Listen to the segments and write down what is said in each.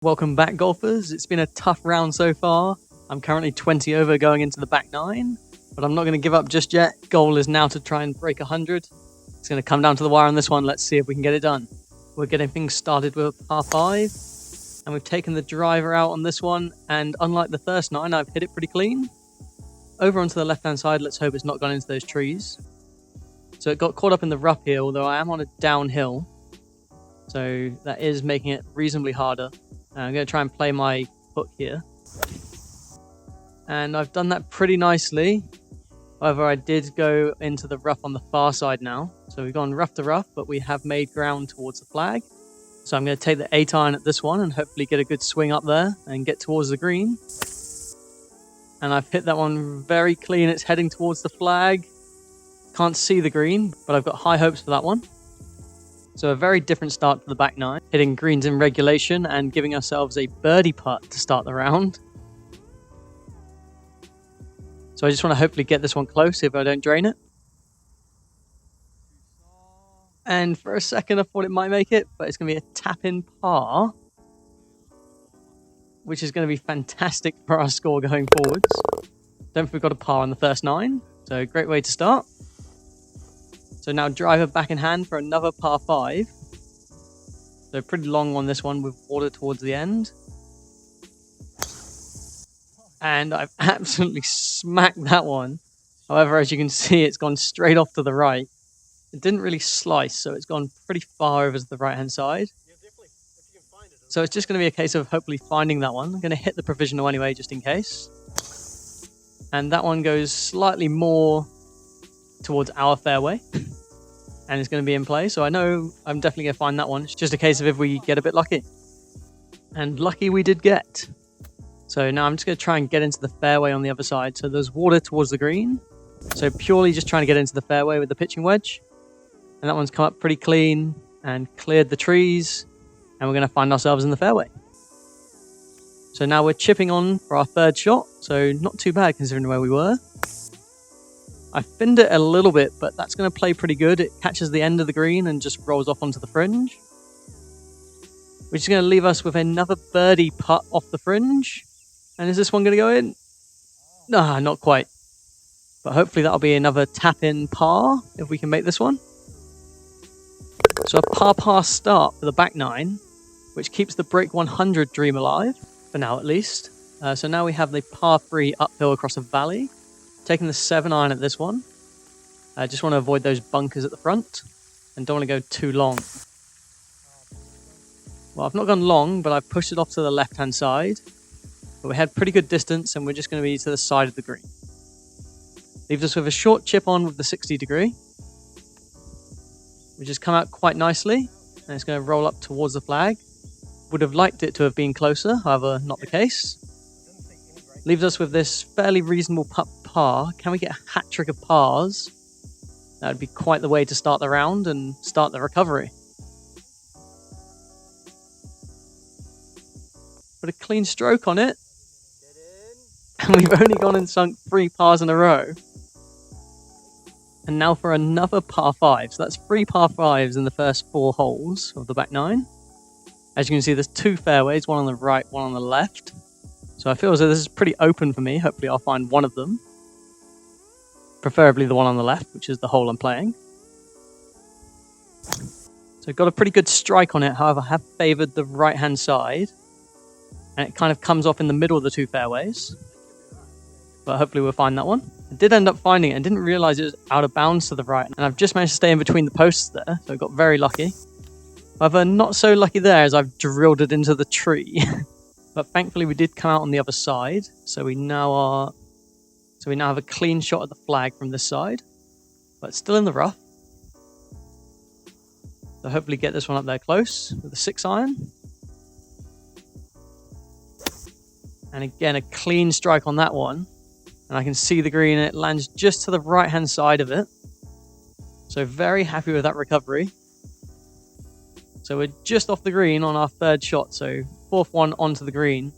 Welcome back, golfers. It's been a tough round so far. I'm currently 20 over going into the back nine, but I'm not going to give up just yet. Goal is now to try and break 100. It's going to come down to the wire on this one. Let's see if we can get it done. We're getting things started with a par 5, and we've taken the driver out on this one, and unlike the first 9, I've hit it pretty clean. Over onto the left-hand side, let's hope it's not gone into those trees. So it got caught up in the rough here, although I am on a downhill, so that is making it reasonably harder. I'm going to try and play my hook here. And I've done that pretty nicely. However, I did go into the rough on the far side now. So we've gone rough to rough, but we have made ground towards the flag. So I'm going to take the 8-iron at this one and hopefully get a good swing up there and get towards the green. And I've hit that one very clean. It's heading towards the flag. Can't see the green, but I've got high hopes for that one. So a very different start to the back nine, hitting greens in regulation and giving ourselves a birdie putt to start the round. So I just want to hopefully get this one close if I don't drain it. And for a second I thought it might make it, but it's going to be a tap-in par, which is going to be fantastic for our score going forwards. Don't think we've got a par on the first 9, so great way to start. So now driver back in hand for another par 5. So pretty long on this one with water towards the end. And I've absolutely smacked that one. However, as you can see, it's gone straight off to the right. It didn't really slice, so it's gone pretty far over to the right-hand side. So it's just going to be a case of hopefully finding that one. I'm going to hit the provisional anyway, just in case. And that one goes slightly more towards our fairway, and it's going to be in play, so I know I'm definitely going to find that one. It's just a case of if we get a bit lucky, and lucky we did get. So now I'm just going to try and get into the fairway on the other side. So there's water towards the green, so purely just trying to get into the fairway with the pitching wedge, and that one's come up pretty clean and cleared the trees, and we're going to find ourselves in the fairway. So now we're chipping on for our third shot, so not too bad considering where we were. I finned it a little bit, but that's going to play pretty good. It catches the end of the green and just rolls off onto the fringe, which is going to leave us with another birdie putt off the fringe. And is this one going to go in? Nah, not quite. But hopefully that'll be another tap-in par if we can make this one. So a par-par start for the back nine, which keeps the break 100 dream alive, for now at least. So now we have the par 3 uphill across a valley. Taking the 7-iron at this one. I just want to avoid those bunkers at the front and don't want to go too long. Well, I've not gone long, but I've pushed it off to the left-hand side. But we had pretty good distance, and we're just going to be to the side of the green. Leaves us with a short chip on with the 60 degree, which has come out quite nicely, and it's going to roll up towards the flag. Would have liked it to have been closer, however, not the case. Leaves us with this fairly reasonable putt par. Can we get a hat trick of pars? That would be quite the way to start the round and start the recovery. Put a clean stroke on it. And we've only gone and sunk 3 pars in a row. And now for another par 5. So that's 3 par 5s in the first 4 holes of the back nine. As you can see, there's 2 fairways, one on the right, one on the left. So I feel as though this is pretty open for me. Hopefully I'll find one of them. Preferably the one on the left, which is the hole I'm playing. So I've got a pretty good strike on it. However, I have favoured the right-hand side. And it kind of comes off in the middle of the 2 fairways. But hopefully we'll find that one. I did end up finding it. I didn't realise it was out of bounds to the right. And I've just managed to stay in between the posts there. So I got very lucky. However, not so lucky there as I've drilled it into the tree. But thankfully we did come out on the other side, so we now have a clean shot at the flag from this side, but still in the rough. So hopefully get this one up there close with a 6-iron. And again, a clean strike on that one. And I can see the green, and it lands just to the right-hand side of it. So very happy with that recovery. So we're just off the green on our 3rd shot, so 4th one onto the green.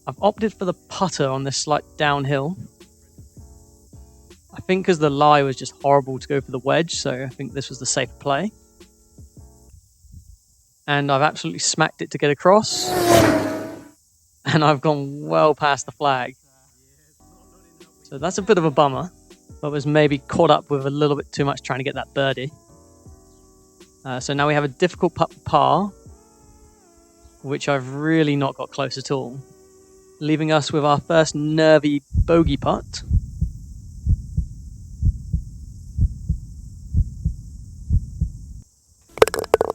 I've opted for the putter on this slight downhill. I think because the lie was just horrible to go for the wedge, so I think this was the safe play. And I've absolutely smacked it to get across. and I've gone well past the flag. So that's a bit of a bummer, but was maybe caught up with a little bit too much trying to get that birdie. So now we have a difficult putt for par, which I've really not got close at all, leaving us with our first nervy bogey putt.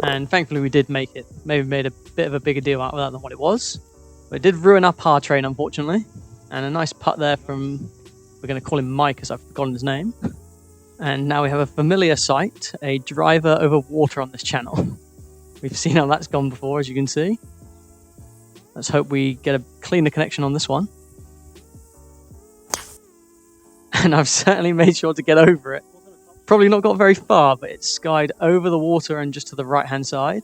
And thankfully we did make it. Maybe made a bit of a bigger deal out of that than what it was. But it did ruin our par train, unfortunately. And a nice putt there from, we're going to call him Mike as I've forgotten his name. And now we have a familiar sight, a driver over water on this channel. We've seen how that's gone before, as you can see. Let's hope we get a cleaner connection on this one. And I've certainly made sure to get over it. Probably not got very far, but it skied over the water and just to the right-hand side.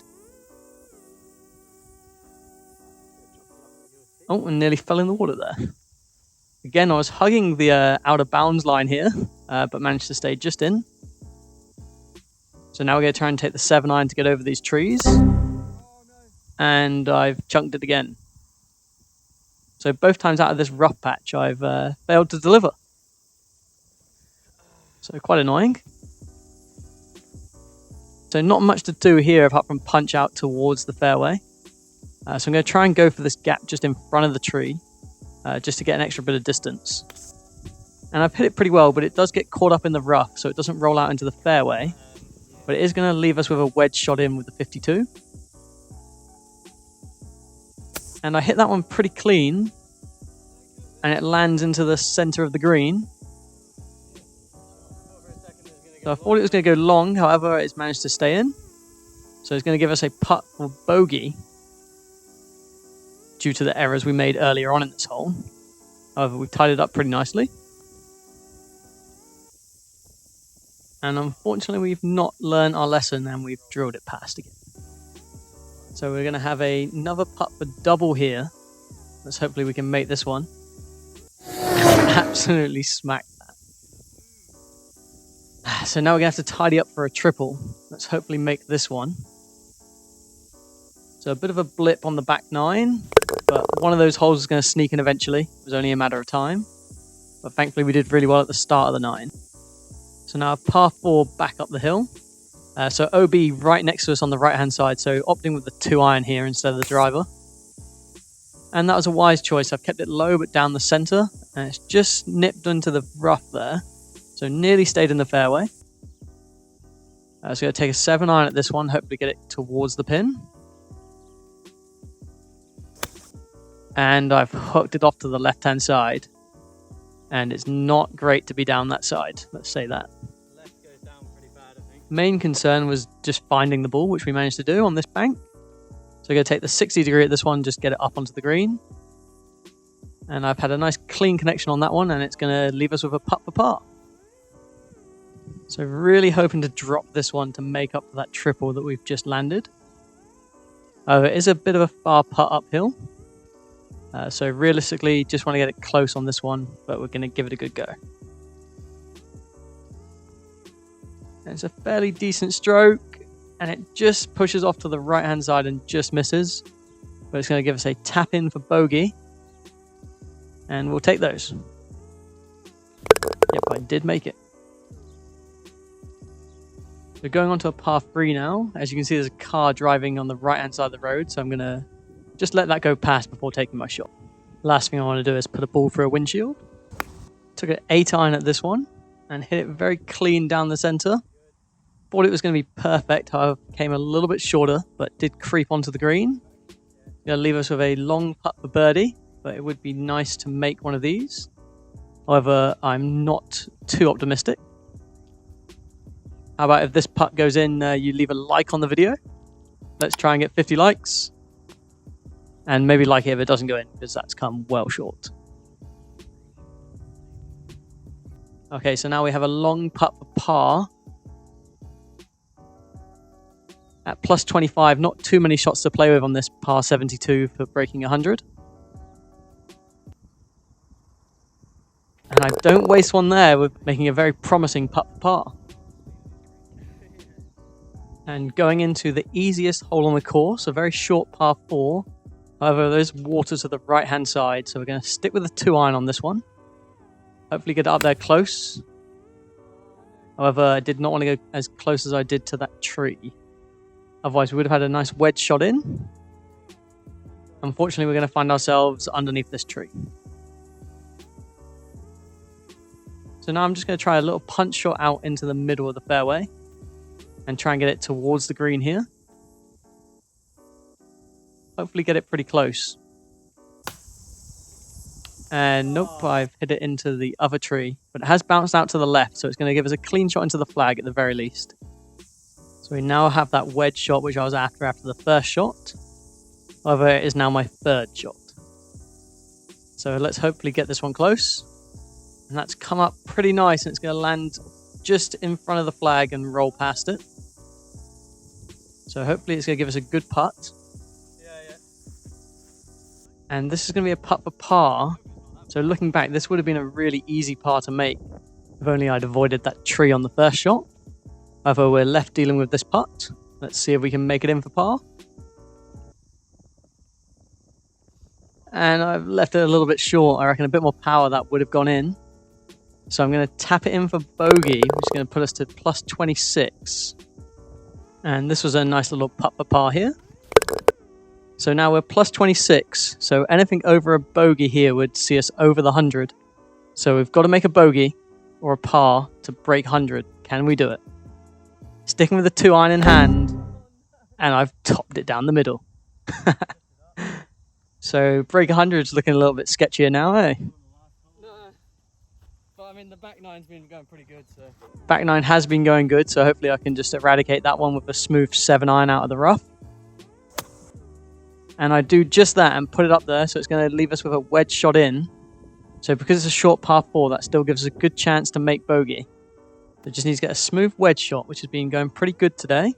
Oh, and nearly fell in the water there. Again, I was hugging the outer bounds line here, but managed to stay just in. So now we're going to try and take the 7-iron to get over these trees. And I've chunked it again. So both times out of this rough patch, I've failed to deliver. So quite annoying. So not much to do here apart from punch out towards the fairway. So I'm going to try and go for this gap just in front of the tree, just to get an extra bit of distance. And I've hit it pretty well, but it does get caught up in the rough, so it doesn't roll out into the fairway. But it is going to leave us with a wedge shot in with the 52. And I hit that one pretty clean, and it lands into the center of the green. So I thought it was going to go long, however, it's managed to stay in. So it's going to give us a putt for bogey due to the errors we made earlier on in this hole. However, we've tied it up pretty nicely. And unfortunately, we've not learned our lesson and we've drilled it past again. So we're going to have another putt for double here. Let's hopefully we can make this one. Absolutely smacked that. So now we're going to have to tidy up for a triple. Let's hopefully make this one. So a bit of a blip on the back 9, but one of those holes is going to sneak in eventually. It was only a matter of time. But thankfully we did really well at the start of the 9. So now a par 4 back up the hill. So OB right next to us on the right hand side, so opting with the 2-iron here instead of the driver. And that was a wise choice. I've kept it low but down the center, and it's just nipped into the rough there. So nearly stayed in the fairway. So I'm going to take a 7-iron at this one, hopefully get it towards the pin. And I've hooked it off to the left-hand side. And it's not great to be down that side, let's say that. Left goes down pretty bad, I think. Main concern was just finding the ball, which we managed to do on this bank. So I'm going to take the 60 degree at this one, just get it up onto the green. And I've had a nice clean connection on that one, and it's going to leave us with a putt for par. So really hoping to drop this one to make up for that triple that we've just landed. It is a bit of a far putt uphill. So realistically, just want to get it close on this one, but we're going to give it a good go. And it's a fairly decent stroke, and it just pushes off to the right-hand side and just misses. But it's going to give us a tap in for bogey, and we'll take those. Yep, I did make it. We're going on to a par 3 now. As you can see, there's a car driving on the right-hand side of the road, so I'm going to just let that go past before taking my shot. Last thing I want to do is put a ball through a windshield. Took an 8-iron at this one and hit it very clean down the center. Thought it was going to be perfect, however, came a little bit shorter, but did creep onto the green. Going to leave us with a long putt for birdie, but it would be nice to make one of these. However, I'm not too optimistic. How about if this putt goes in, you leave a like on the video? Let's try and get 50 likes. And maybe like it if it doesn't go in, because that's come well short. Okay, so now we have a long putt for par. At plus 25, not too many shots to play with on this par 72 for breaking 100. And I don't waste one there with making a very promising putt for par. And going into the easiest hole on the course, a very short par 4. However, there's water to the right-hand side, so we're going to stick with the 2-iron on this one. Hopefully get it up there close. However, I did not want to go as close as I did to that tree. Otherwise, we would have had a nice wedge shot in. Unfortunately, we're going to find ourselves underneath this tree. So now I'm just going to try a little punch shot out into the middle of the fairway and try and get it towards the green here. Hopefully get it pretty close. And nope, I've hit it into the other tree, but it has bounced out to the left, so it's going to give us a clean shot into the flag at the very least. So we now have that wedge shot which I was after the first shot. However, it is now my third shot. So let's hopefully get this one close. And that's come up pretty nice, and it's going to land just in front of the flag and roll past it. So hopefully it's going to give us a good putt. Yeah. And this is going to be a putt for par. So looking back, this would have been a really easy par to make if only I'd avoided that tree on the first shot. However, we're left dealing with this putt. Let's see if we can make it in for par. And I've left it a little bit short. I reckon a bit more power that would have gone in. So I'm going to tap it in for bogey, which is going to put us to plus 26. And this was a nice little putt for par here. So now we're plus 26. So anything over a bogey here would see us over the 100. So we've got to make a bogey or a par to break 100. Can we do it? Sticking with the 2-iron in hand. And I've topped it down the middle. So break 100 is looking a little bit sketchier now, eh? But I mean, the back nine's been going pretty good, so. Back 9 has been going good, so hopefully I can just eradicate that one with a smooth 7-iron out of the rough. And I do just that and put it up there, so it's going to leave us with a wedge shot in. So because it's a short par 4, that still gives us a good chance to make bogey. So just need to get a smooth wedge shot, which has been going pretty good today.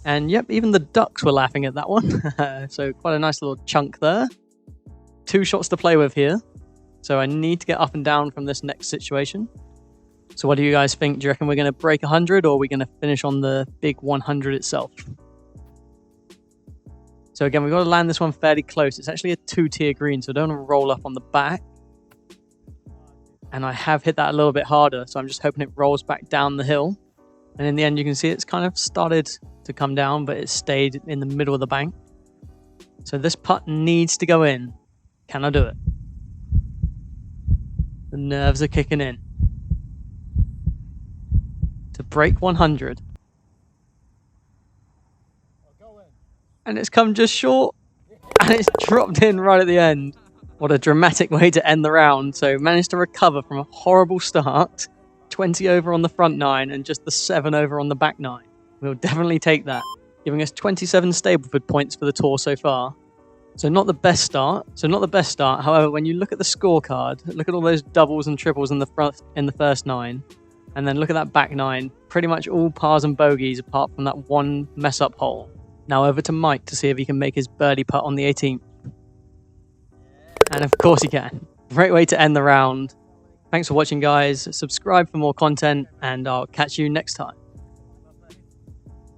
And yep, even the ducks were laughing at that one. So quite a nice little chunk there. 2 shots to play with here. So I need to get up and down from this next situation. So what do you guys think? Do you reckon we're going to break 100 or are we going to finish on the big 100 itself? So again, we've got to land this one fairly close. It's actually a 2-tier green, so I don't want to roll up on the back. And I have hit that a little bit harder, so I'm just hoping it rolls back down the hill. And in the end, you can see it's kind of started to come down, but it stayed in the middle of the bank. So this putt needs to go in. Can I do it? The nerves are kicking in. To break 100. And it's come just short. And it's dropped in right at the end. What a dramatic way to end the round. So managed to recover from a horrible start. 20 over on the front 9 and just the 7 over on the back 9. We'll definitely take that, giving us 27 Stableford points for the tour so far. So not the best start. However, when you look at the scorecard, look at all those doubles and triples in the first 9, and then look at that back 9. Pretty much all pars and bogeys apart from that one mess up hole. Now over to Mike to see if he can make his birdie putt on the 18th. And of course he can. Great way to end the round. Thanks for watching, guys. Subscribe for more content, and I'll catch you next time.